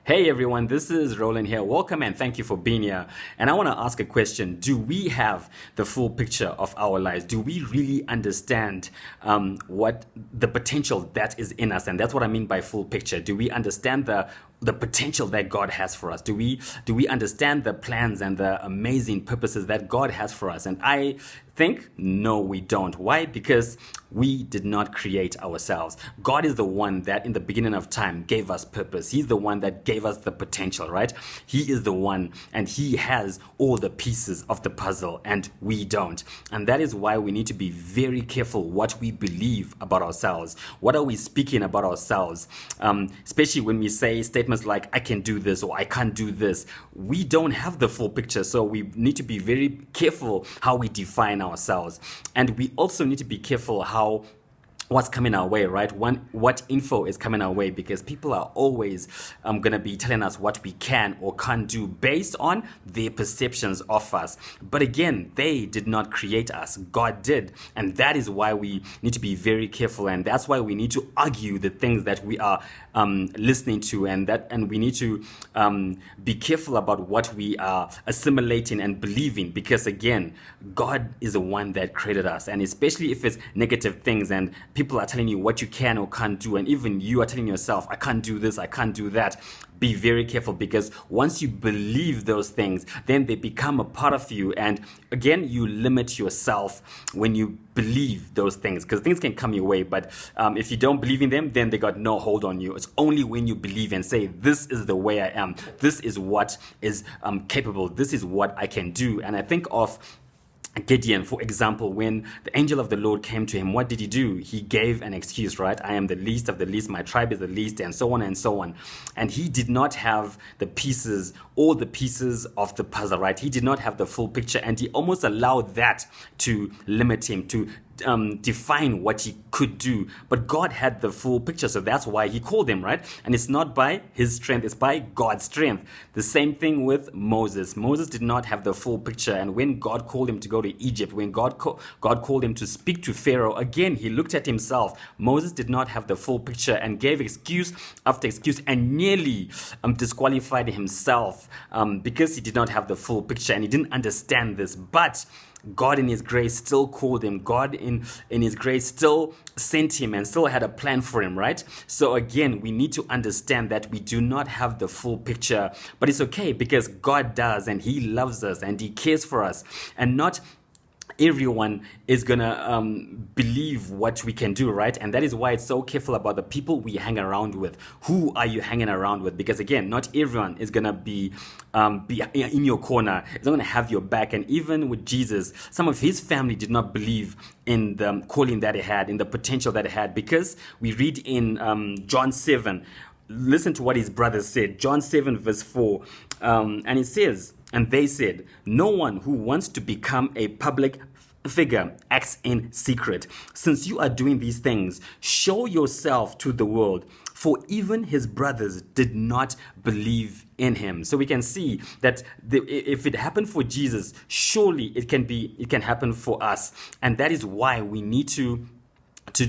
Hey everyone, this is Roland here. Welcome and thank you for being here. And I want to ask a question. Do we have the full picture of our lives? Do we really understand what the potential that is in us? And that's what I mean by full picture. Do we understand the potential that God has for us? Do we understand the plans and the amazing purposes that God has for us? And I think no, we don't. Why? Because we did not create ourselves. God is the one that in the beginning of time gave us purpose. He's the one that gave us the potential, right? He is the one, and he has all the pieces of the puzzle, and we don't. And that is why we need to be very careful what we believe about ourselves. What are we speaking about ourselves? Especially when we say statements like, I can do this or I can't do this. We don't have the full picture, so we need to be very careful how we define ourselves. And we also need to be careful what's coming our way, right? What info is coming our way, because people are always going to be telling us what we can or can't do based on their perceptions of us. But again, they did not create us. God did. And that is why we need to be very careful. And that's why we need to argue the things that we are listening to, and we need to be careful about what we are assimilating and believing, because again, God is the one that created us. And especially if it's negative things and people are telling you what you can or can't do, and even you are telling yourself, I can't do this, I can't do that. Be very careful, because once you believe those things, then they become a part of you. And again, you limit yourself when you believe those things, because things can come your way. But if you don't believe in them, then they got no hold on you. It's only when you believe and say, this is the way I am. This is what is capable. This is what I can do. And I think of Gideon, for example, when the angel of the Lord came to him, what did he do? He gave an excuse, right? I am the least of the least, my tribe is the least, and so on and so on. And he did not have all the pieces of the puzzle, right? He did not have the full picture, and he almost allowed that to limit him, to define what he could do. But God had the full picture, so that's why he called him, right? And it's not by his strength, it's by God's strength. The same thing with Moses. Moses did not have the full picture, and when God called him to go to Egypt, when God called him to speak to Pharaoh, again, he looked at himself. Moses did not have the full picture and gave excuse after excuse and nearly disqualified himself because he did not have the full picture and he didn't understand this. But God in his grace still called him. God in his grace still sent him and still had a plan for him, right? So again, we need to understand that we do not have the full picture, but it's okay, because God does, and he loves us and he cares for us. And not everyone is gonna believe what we can do, right? And that is why it's so careful about the people we hang around with. Who are you hanging around with? Because again, not everyone is gonna be in your corner. It's not gonna have your back. And even with Jesus, some of his family did not believe in the calling that he had, in the potential that he had, because we read in John 7. Listen to what his brothers said. John 7 verse 4, and it says, and they said, no one who wants to become a public figure acts in secret. Since you are doing these things, show yourself to the world. For even his brothers did not believe in him. So we can see that if it happened for Jesus, surely it can happen for us. And that is why we need to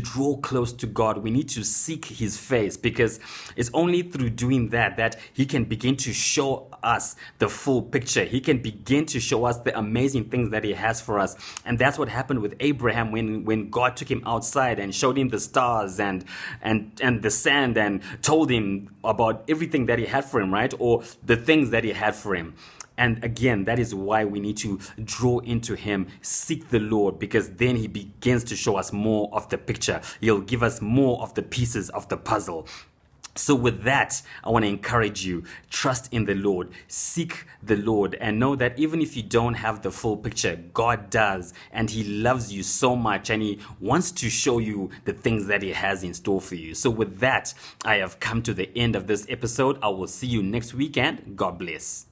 draw close to God. We need to seek his face, because it's only through doing that he can begin to show us the full picture. He can begin to show us the amazing things that he has for us. And that's what happened with Abraham when God took him outside and showed him the stars and the sand and told him about everything that he had for him, right? Or the things that he had for him. And again, that is why we need to draw into him, seek the Lord, because then he begins to show us more of the picture. He'll give us more of the pieces of the puzzle. So with that, I want to encourage you, trust in the Lord, seek the Lord, and know that even if you don't have the full picture, God does, and he loves you so much, and he wants to show you the things that he has in store for you. So with that, I have come to the end of this episode. I will see you next weekend. God bless.